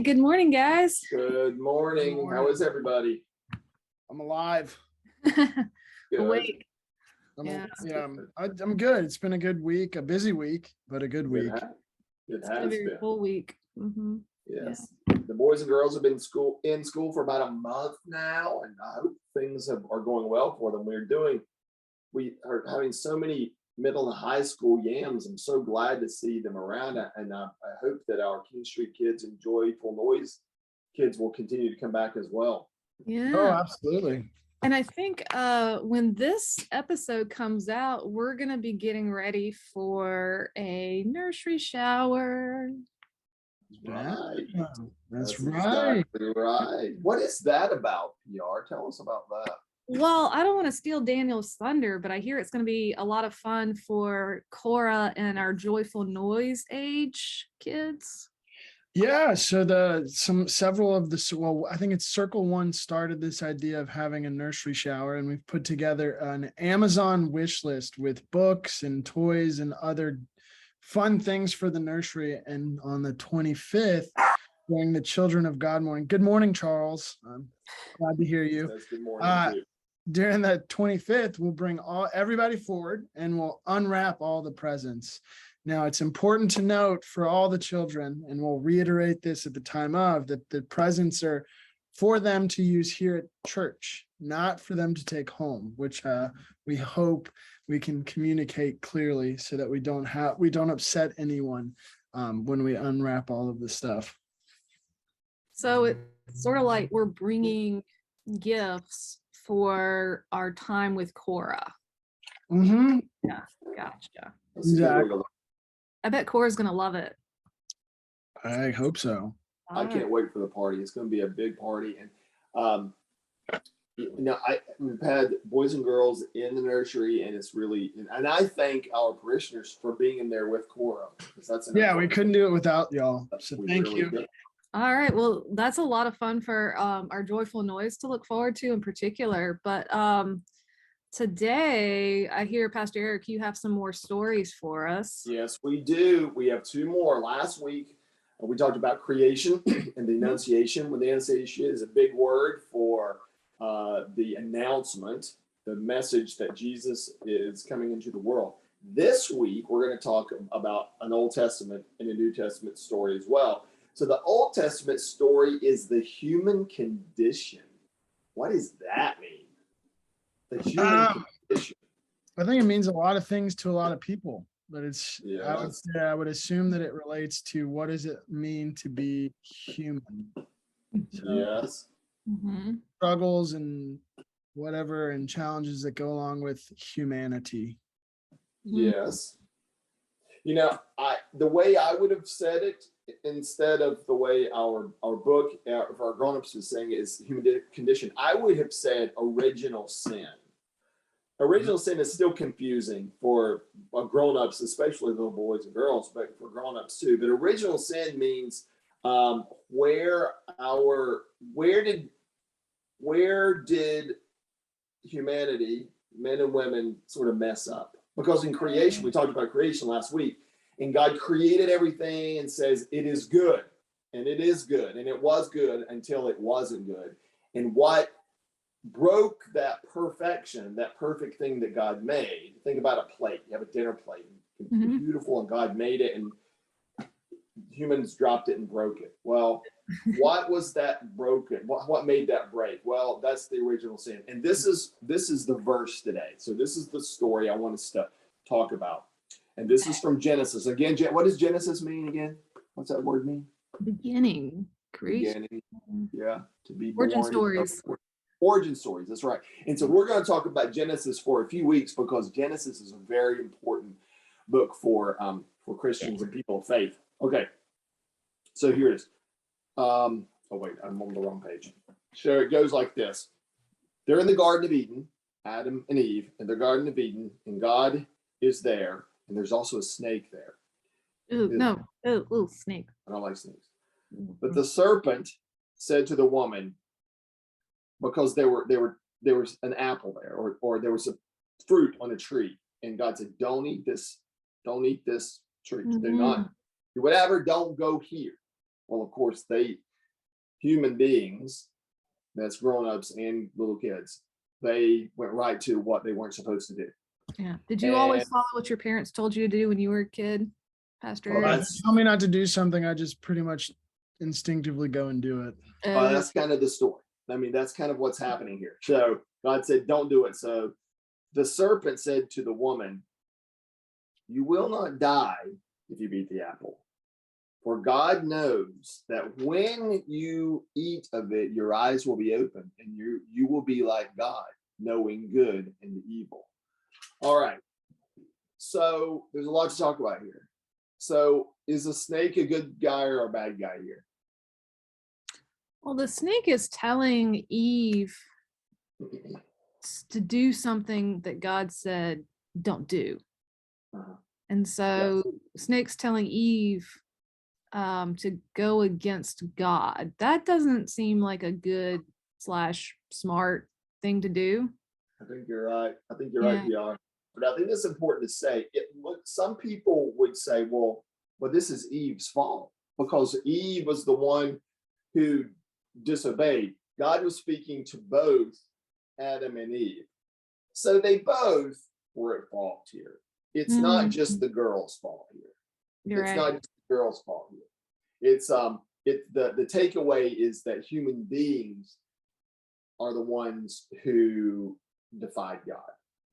good morning, guys. Good morning. How is everybody? I'm alive. Awake. I'm good. It's been a good week, a busy week, but a good week. It It's been a has very been. full week. Yes. The boys and girls have been in school for about a month now, and I hope things are going well for them. We are having so many middle and high school yams. I'm so glad to see them around, and I hope that our King Street kids and Joyful Noise kids will continue to come back as well. Yeah. Oh, absolutely. And I think when this episode comes out, we're going to be getting ready for a nursery shower. Right. That's right. Exactly right. What is that about, PR? Tell us about that. Well, I don't want to steal Daniel's thunder, but I hear it's going to be a lot of fun for Cora and our Joyful Noise age kids. Yeah, so several of I think it's Circle One started this idea of having a nursery shower, and we've put together an Amazon wish list with books and toys and other fun things for the nursery. And on the 25th, during the Children of God morning, good morning, Charles. I'm glad to hear you. Good morning. During the 25th, we'll bring everybody forward and we'll unwrap all the presents. Now, it's important to note for all the children, and we'll reiterate this at the time of, that the presents are for them to use here at church, not for them to take home, which we hope we can communicate clearly so that we don't upset anyone when we unwrap all of the stuff. So it's sort of like we're bringing gifts for our time with Cora. Mm-hmm. Yeah, gotcha. Exactly. I bet Cora's gonna love it. I hope so. I can't wait for the party. It's going to be a big party, and we've had boys and girls in the nursery, and it's really, and I thank our parishioners for being in there with Cora, because that's we couldn't do it without y'all. So thank you. All right, well, that's a lot of fun for our Joyful Noise to look forward to in particular. But today, I hear, Pastor Eric, you have some more stories for us. Yes, we do. We have two more. Last week, we talked about creation and the Annunciation. When the Annunciation is a big word for the announcement, the message that Jesus is coming into the world. This week, we're going to talk about an Old Testament and a New Testament story as well. So the Old Testament story is the human condition. What does that mean? The human condition. I think it means a lot of things to a lot of people, but it's, yes. I would assume that it relates to what does it mean to be human? So, yes. Struggles and whatever and challenges that go along with humanity. Yes. The way I would have said it, instead of the way our book, if our grown-ups is saying it, is human condition, I would have said original sin. Original sin is still confusing for grown-ups, especially little boys and girls, but for grown-ups too. But original sin means where did humanity, men and women, sort of mess up? Because in creation, we talked about creation last week, and God created everything and says it is good, and it is good, and it was good until it wasn't good. And what broke that perfection, that perfect thing that God made? Think about a plate. You have a dinner plate, it's beautiful, and God made it, and humans dropped it and broke it. Well, what was that broken? What made that break? Well, that's the original sin. And this is the verse today. So this is the story I want us to talk about. And this is from Genesis. Again, what does Genesis mean again? What's that word mean? Beginning. Creation. Beginning. Yeah. To be Origin born. stories. Origin stories. That's right. And so we're going to talk about Genesis for a few weeks, because Genesis is a very important book for Christians and people of faith. Okay. So here it is. Oh wait, I'm on the wrong page. So it goes like this. They're in the Garden of Eden, Adam and Eve, in the Garden of Eden, and God is there, and there's also a snake there. Snake. I don't like snakes. But the serpent said to the woman, because there was an apple there, or there was a fruit on a tree, and God said, don't eat this tree. Do not do whatever, don't go here. Well, of course, they human beings, that's grown-ups and little kids, they went right to what they weren't supposed to do. Yeah. Did you And always follow what your parents told you to do when you were a kid, Pastor well, Eric? If you tell me not to do something, I just pretty much instinctively go and do it. that's kind of the story. I mean, that's kind of what's happening here. So God said, don't do it. So the serpent said to the woman, you will not die if you eat the apple. For God knows that when you eat of it, your eyes will be open and you will be like God, knowing good and evil. All right. So there's a lot to talk about here. So is a snake a good guy or a bad guy here? Well, the snake is telling Eve to do something that God said don't do. Uh-huh. And so snake's telling Eve to go against God. That doesn't seem like a good / smart thing to do. I think you're right. I think you're right, PR. But I think it's important to say, some people would say, well, this is Eve's fault because Eve was the one who disobeyed. God was speaking to both Adam and Eve. So they both were at fault here. It's not just the girl's fault here. You're right. Not just the girl's fault here. It's the takeaway is that human beings are the ones who defied God.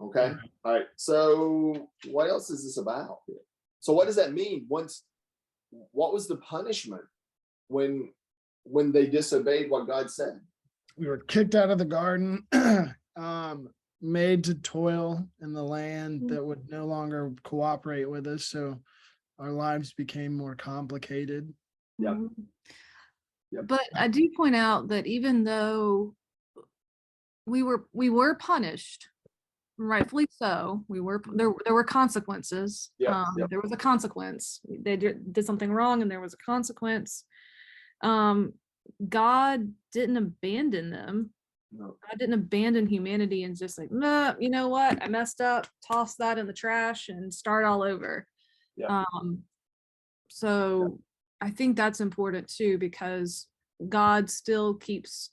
Okay. All right. So what else is this about here? So what does that mean? What was the punishment when they disobeyed what God said? We were kicked out of the garden, made to toil in the land that would no longer cooperate with us. So our lives became more complicated. Yeah. But I do point out that even though we were punished, rightfully so, there were consequences. There was a consequence. They did something wrong and there was a consequence. God didn't abandon them. No. God didn't abandon humanity and just like, nah, you know what? I messed up, toss that in the trash and start all over. Yeah. So I think that's important too, because God still keeps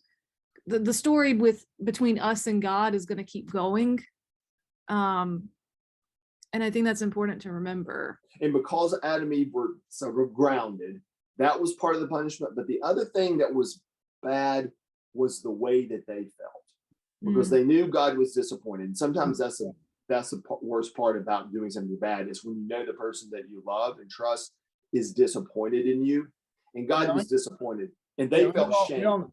the story between us and God is going to keep going. And I think that's important to remember. And because Adam and Eve were sort of grounded, that was part of the punishment. But the other thing that was bad was the way that they felt, because they knew God was disappointed. And sometimes that's the worst part about doing something bad, is when you know the person that you love and trust is disappointed in you, and God was disappointed, and they felt shame.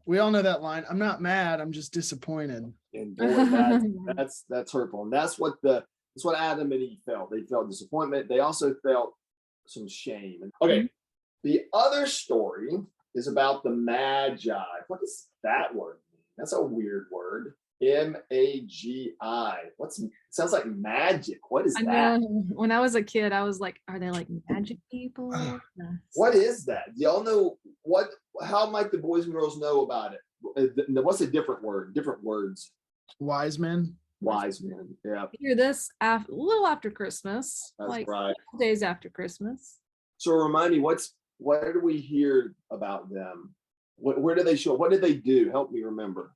We all know that line. I'm not mad. I'm just disappointed. And boy, that's hurtful. And that's what Adam and Eve felt. They felt disappointment. They also felt some shame. Okay, the other story is about the Magi. What does that word mean? That's a weird word. Magi. Sounds like magic. What is that? When I was a kid, I was like, are they like magic people? What is that? Do y'all know how might the boys and girls know about it? What's a different word? Different words. Wise men. Wise men. Yeah. I hear this a little after Christmas. That's like right. Days after Christmas. So remind me, what do we hear about them? Where do they show? What did they do? Help me remember.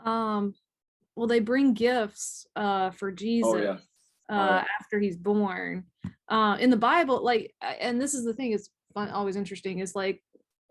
Well, they bring gifts for Jesus after he's born. In the Bible, like, and this is the thing, it's fun, always interesting, is like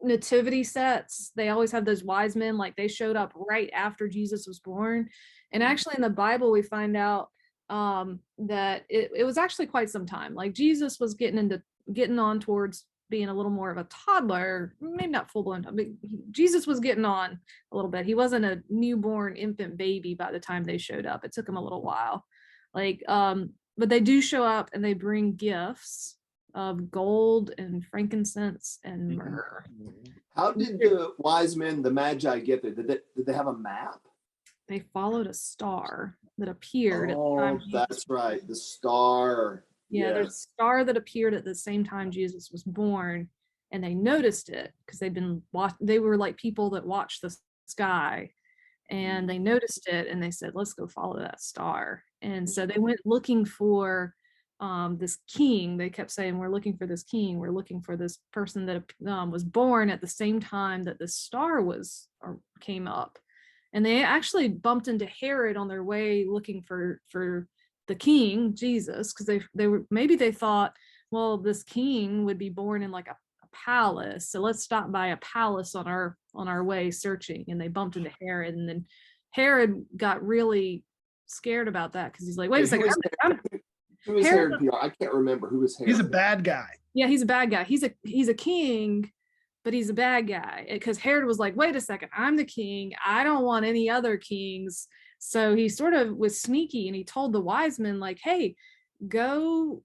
nativity sets. They always have those wise men, like they showed up right after Jesus was born. And actually in the Bible, we find out that it was actually quite some time. Like Jesus was getting on towards being a little more of a toddler, maybe not full blown, but Jesus was getting on a little bit. He wasn't a newborn infant baby by the time they showed up. It took him a little while. But they do show up and they bring gifts of gold and frankincense and myrrh. How did the wise men, the Magi, get there? Did they have a map? They followed a star that appeared. Oh, that's right. The star. Yeah, there's a star that appeared at the same time Jesus was born, and they noticed it because they were like people that watched the sky, and they noticed it and they said, let's go follow that star. And so they went looking for this king. They kept saying, we're looking for this king, we're looking for this person that was born at the same time that the star came up. And they actually bumped into Herod on their way looking for the king, Jesus, because they thought, well, this king would be born in like a palace, so let's stop by a palace on our way searching. And they bumped into Herod, and then Herod got really scared about that, because he's like, wait a second, who is Herod PR? I can't remember who is Herod. He's a bad guy. Yeah, he's a bad guy. He's a king, but he's a bad guy, because Herod was like, wait a second, I'm the king, I don't want any other kings. So he sort of was sneaky, and he told the wise men, like, hey, go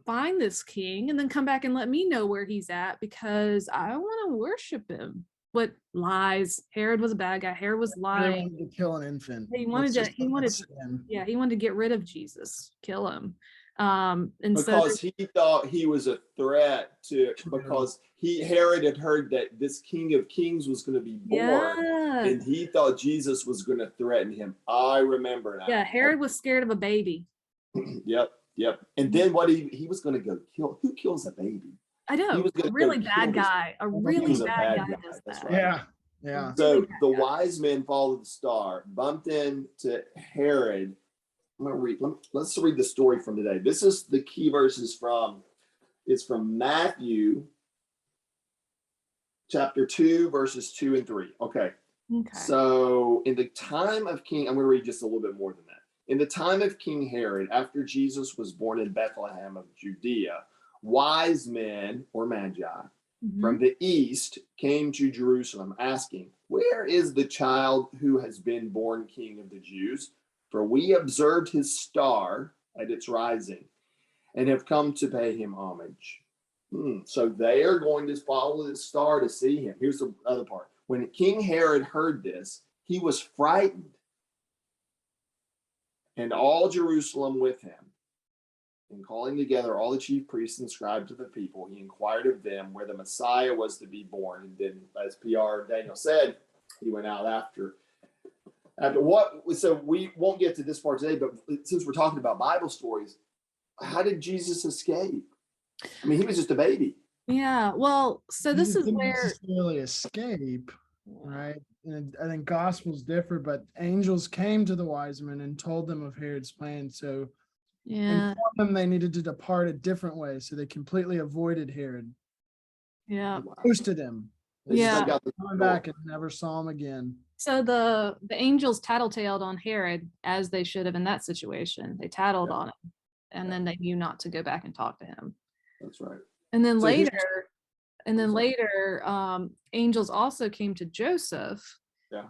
find this king and then come back and let me know where he's at, because I want to worship him. What lies? Herod was a bad guy. Herod was lying. He wanted to kill an infant. He wanted to get rid of Jesus, kill him. And because he thought he was a threat because Herod had heard that this King of Kings was going to be born, and he thought Jesus was going to threaten him. I remember now. Yeah, Herod was scared of a baby. Yep. And then what he was going to go kill? Who kills a baby? I know. A really bad guy. A really bad guy does that. Right. Yeah. So the wise men followed the star, bumped into Herod. I'm going to read. Let's read the story from today. This is the key verses it's from Matthew chapter 2, verses 2 and 3. Okay. So in the time of King, I'm going to read just a little bit more than that. In the time of King Herod, after Jesus was born in Bethlehem of Judea, wise men, or Magi, from the east came to Jerusalem, asking, where is the child who has been born King of the Jews? For we observed his star at its rising and have come to pay him homage. So they are going to follow the star to see him. Here's the other part. When King Herod heard this, he was frightened, and all Jerusalem with him. And calling together all the chief priests and scribes of the people, he inquired of them where the Messiah was to be born. And then, as PR Daniel said, he went out after what. So we won't get to this part today, but since we're talking about Bible stories, how did Jesus escape? I mean, he was just a baby. Yeah. Well, so this is where necessarily escape, right? And I think Gospels differ, but angels came to the wise men and told them of Herod's plan. So informed them they needed to depart a different way. So they completely avoided Herod. Yeah. Ghosted him. Coming back and never saw him again. So the angels tattletaled on Herod, as they should have in that situation. They tattled on him, and then they knew not to go back and talk to him. That's right. And then later, angels also came to Joseph. Yeah.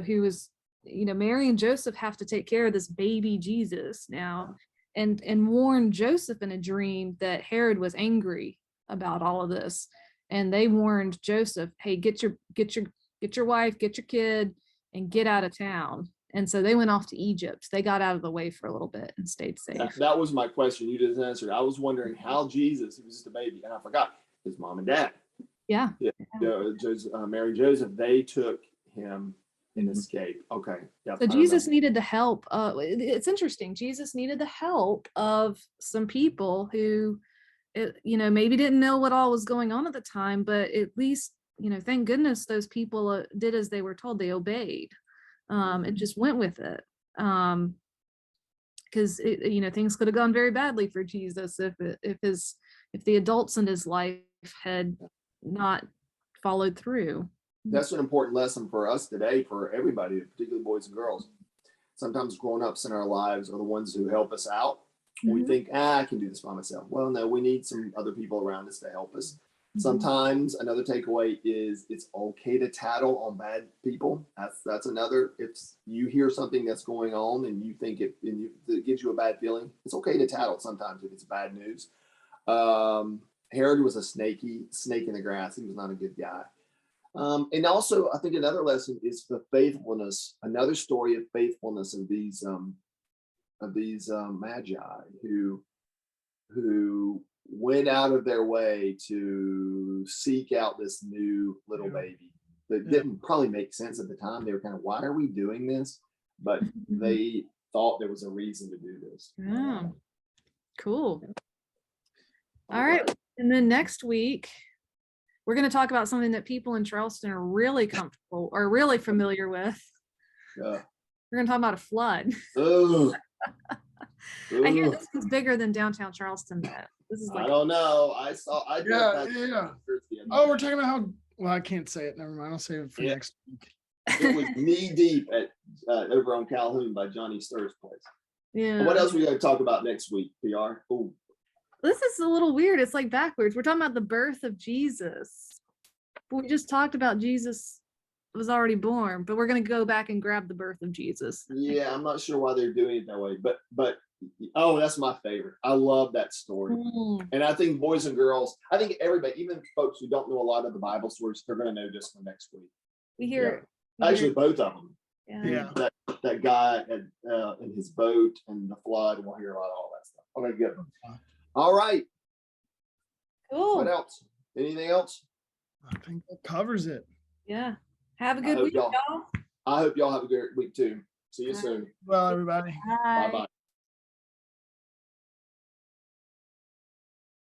Who was, Mary and Joseph have to take care of this baby Jesus now, and warn Joseph in a dream that Herod was angry about all of this. And they warned Joseph, hey, get your wife, get your kid, and get out of town. And so they went off to Egypt. They got out of the way for a little bit and stayed safe. That was my question. You just answered. I was wondering how Jesus, who was just a baby, and I forgot, his mom and dad. Yeah. Mary and Joseph, they took him and escaped. Okay. Yep, so Jesus needed the help. It's interesting. Jesus needed the help of some people who, maybe didn't know what all was going on at the time, but at least, thank goodness those people did as they were told. They obeyed. And just went with it, because things could have gone very badly for Jesus if the adults in his life had not followed through. That's an important lesson for us today, for everybody, particularly boys and girls. Sometimes grown-ups in our lives are the ones who help us out. We think, I can do this by myself. Well, no, we need some other people around us to help us. Sometimes another takeaway is it's okay to tattle on bad people. That's another. If you hear something that's going on and you think it gives you a bad feeling, it's okay to tattle sometimes if it's bad news. Herod was a snake in the grass. He was not a good guy. And also, I think another lesson is the faithfulness. Another story of faithfulness of these Magi who went out of their way to seek out this new little baby that didn't probably make sense at the time. They were kind of, why are we doing this? But they thought there was a reason to do this. Cool. All right. And then next week, we're going to talk about something that people in Charleston are really comfortable or really familiar with. Yeah. We're going to talk about a flood. Oh. I hear this one's bigger than downtown Charleston. This is like, I don't know. Yeah. Oh, we're talking about how, well, I can't say it. Never mind. I'll save it for next week. It was knee deep at over on Calhoun by Johnny Sturr's place. Yeah. What else we got to talk about next week, PR? Ooh. This is a little weird. It's like backwards. We're talking about the birth of Jesus. But we just talked about Jesus was already born, but we're going to go back and grab the birth of Jesus. Yeah, I'm not sure why they're doing it that way, but oh, that's my favorite. I love that story. And I think boys and girls, I think everybody, even folks who don't know a lot of the Bible stories, they're going to know this one next week. We hear Actually, both of them. Yeah. That guy in his boat and the flood, and we'll hear about all that stuff. Okay, good. All right. Cool. What else? Anything else? I think that covers it. Yeah. Have a good week, y'all. I hope y'all have a great week too. See you soon. Well, everybody. Bye. Bye-bye.